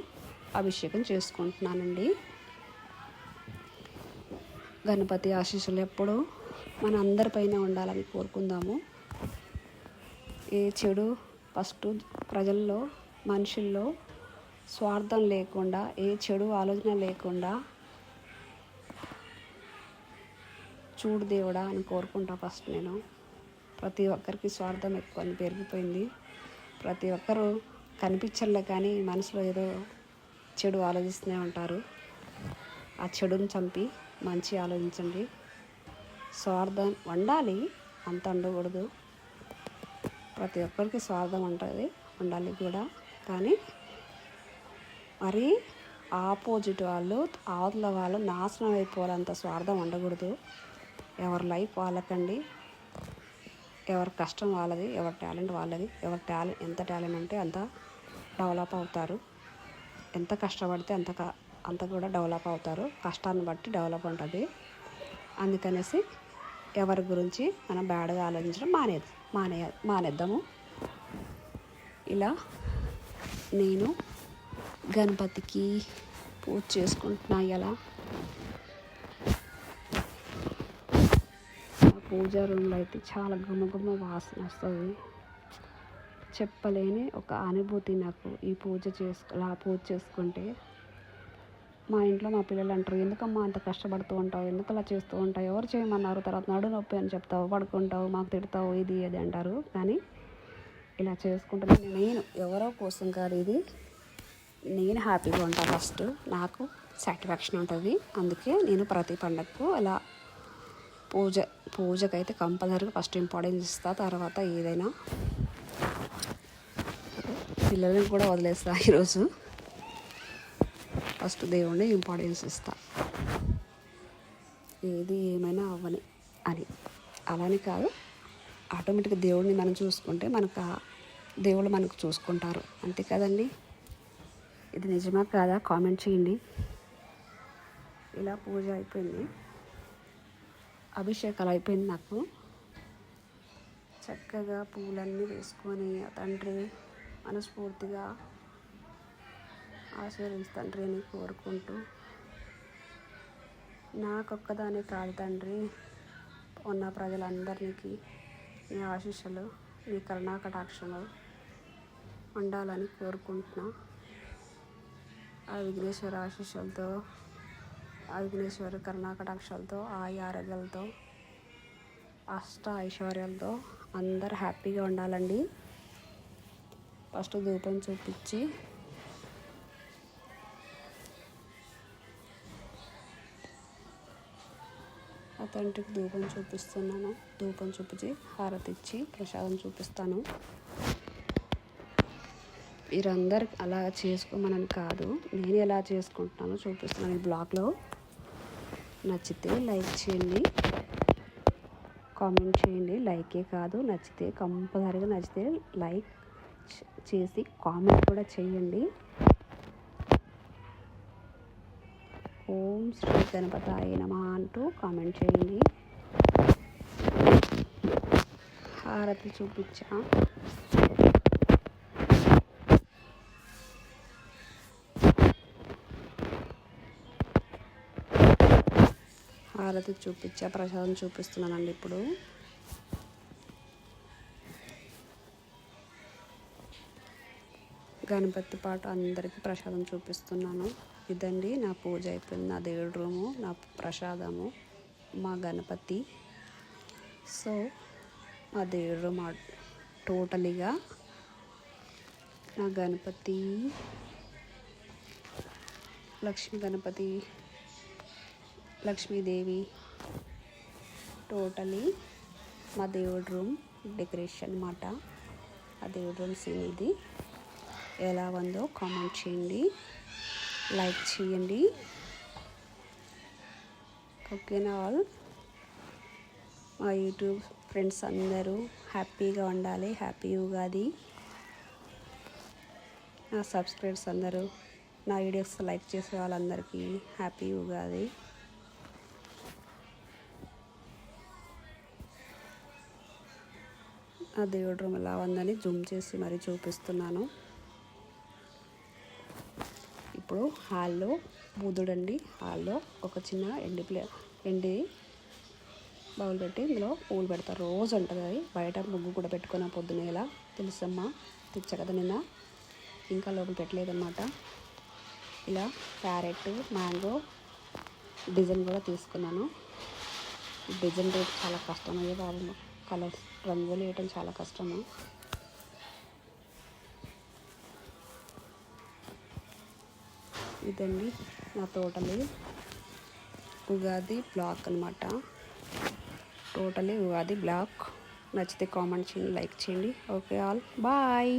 [SPEAKER 1] అభిషేకం చేసుకుంటున్నానండి. గణపతి ఆశీస్సులు ఎప్పుడూ మన అందరిపైన ఉండాలని కోరుకుందాము. ఏ చెడు ఫస్ట్ ప్రజల్లో, మనుషుల్లో స్వార్థం లేకుండా, ఏ చెడు ఆలోచన లేకుండా చూడు దేవుడా అని కోరుకుంటా ఫస్ట్ నేను. ప్రతి ఒక్కరికి స్వార్థం ఎక్కువ అని పెరిగిపోయింది. ప్రతి ఒక్కరూ కనిపించలే కానీ మనసులో ఏదో చెడు ఆలోచిస్తూనే ఉంటారు. ఆ చెడుని చంపి మంచి ఆలోచించండి. స్వార్థం ఉండాలి, అంత ఉండకూడదు. ప్రతి ఒక్కరికి స్వార్థం ఉండాలి కూడా. కానీ మరి ఆపోజిట్ వాళ్ళు, అవతల వాళ్ళు నాశనం అయిపోవాలంత స్వార్థం ఉండకూడదు. ఎవరి లైఫ్ వాళ్ళకండి, ఎవరి కష్టం వాళ్ళది, ఎవరి టాలెంట్ వాళ్ళది. ఎంత టాలెంట్ ఉంటే అంత డెవలప్ అవుతారు. ఎంత కష్టపడితే అంత కూడా డెవలప్ అవుతారు. కష్టాన్ని బట్టి డెవలప్ ఉంటుంది. అందుకనేసి ఎవరి గురించి మనం బ్యాడ్గా ఆలోచించడం మానేద్దాము. ఇలా నేను గణపతికి పూజ చేసుకుంటున్నా. ఇలా పూజా రూమ్లో అయితే చాలా గుమగుమ వాసన వస్తుంది. చెప్పలేని ఒక అనుభూతి నాకు ఈ పూజ చేసుకుంటే. మా ఇంట్లో మా పిల్లలు అంటారు, ఎందుకమ్మా అంత కష్టపడుతూ ఉంటావు, ఎందుకు అలా చేస్తూ ఉంటావు, ఎవరు చేయమన్నారు, తర్వాత నడు నొప్పి అని చెప్తావు, పడుకుంటావు, మాకు తిడతావు, ఇది అది అంటారు. కానీ ఇలా చేసుకుంటే నేను ఎవరో కోసం కాదు, ఇది నేను హ్యాపీగా ఉంటాను. ఫస్ట్ నాకు సాటిస్ఫాక్షన్ ఉంటుంది. అందుకే నేను ప్రతి పండగకు ఇలా పూజకైతే కంపల్సరీగా ఫస్ట్ ఇంపార్టెన్స్ ఇస్తా. తర్వాత ఏదైనా పిల్లల్ని కూడా వదిలేస్తా. ఈరోజు ఫస్ట్ దేవుడిని ఇంపార్టెన్స్ ఇస్తా. ఏది ఏమైనా అవ్వని అని. అలానే కాదు, ఆటోమేటిక్గా దేవుడిని మనం చూసుకుంటే దేవుళ్ళు మనకు చూసుకుంటారు. అంతే కదండి. ఇది నిజమా కాదా కామెంట్ చేయండి. ఇలా పూజ అయిపోయింది, అభిషేకాలు అయిపోయింది. నాకు చక్కగా పూలన్నీ వేసుకొని తండ్రి మనస్ఫూర్తిగా ఆశీర్వదించు తండ్రి అని కోరుకుంటూ, నాకొక్కదాని కాదు తండ్రి, ఉన్న ప్రజలందరికీ నీ ఆశీస్సులు మీ కరుణాకటాక్షంలో ఉండాలని కోరుకుంటున్నా. ఆ విఘ్నేశ్వర ఆశీస్సులతో, ఆ విఘ్నేశ్వర కరుణాకటాక్షాలతో, ఆరోగ్యాలతో, అష్ట ఐశ్వర్యాలతో అందరు హ్యాపీగా ఉండాలండి. ఫస్ట్ ధూపం చూపించి తండ్రికి ధూపం చూపిస్తున్నాను. ధూపం చూపించి హారతి ఇచ్చి ప్రసాదం చూపిస్తాను. మీరందరు అలా చేసుకోమని కాదు, నేను ఎలా చేసుకుంటున్నానో చూపిస్తున్నాను ఈ బ్లాగ్లో. నచ్చితే లైక్ చేయండి, కామెంట్ చేయండి. లైకే కాదు, నచ్చితే కంపల్సరీగా నచ్చితే లైక్ చేసి కామెంట్ కూడా చేయండి. ఓం శ్రీ గణపతాయ నమః అంటూ కామెంట్ చేయండి. హారతి చూపించా. హారతి చూపించా, ప్రసాదం చూపిస్తున్నానండి. ఇప్పుడు గణపతి పాట అందరికీ ప్రసాదం చూపిస్తున్నాను. ఇదండి నా పూజ అయిపోయింది. నా దేవుడి రూము, నా ప్రసాదము, మా గణపతి. సో మా దేవుడి రూమ్ టోటలీగా నా గణపతి, గణపతి లక్ష్మీదేవి, టోటలీ మా దేవుడి రూమ్ డెకరేషన్ అన్నమాట. ఆ దేవుడి రూమ్ సీన్ ఇది. ఎలా ఉందో కామెంట్ చేయండి, లైక్ చేయండి. ఓకేనా ఆల్? మా యూట్యూబ్ ఫ్రెండ్స్ అందరూ హ్యాపీగా ఉండాలి. హ్యాపీ ఉగాది. నా సబ్స్క్రైబర్స్ అందరూ, నా వీడియోస్ లైక్ చేసే వాళ్ళందరికీ హ్యాపీ ఉగాది. ఆ దేవుడి రూమ్ ఎలా ఉందని జూమ్ చేసి మరీ చూపిస్తున్నాను. ఇప్పుడు హాల్లో బుధుడండి. హాల్లో ఒక చిన్న ఎండి బౌల్ పెట్టి ఇందులో పూలు పెడతారు. రోజు ఉంటుంది అది. బయట ముగ్గు కూడా పెట్టుకున్న పొద్దున ఇలా తెలుసమ్మా, తెచ్చా కదా నిన్న, ఇంకా లోపల పెట్టలేదన్నమాట. ఇలా క్యారెట్, మ్యాంగో డిజైన్ కూడా తీసుకున్నాను. డిజైన్ రేట్ చాలా కష్టమయ్యే బాబు, కలర్స్ రంగులు వేయటం చాలా కష్టము. ఇదండి నా టోటలీ ఉగాది బ్లాగ్ అన్నమాట. Totally Ugadi blog. నచ్చితే కామెంట్ చేయండి, లైక్ చేయండి. Okay all, bye.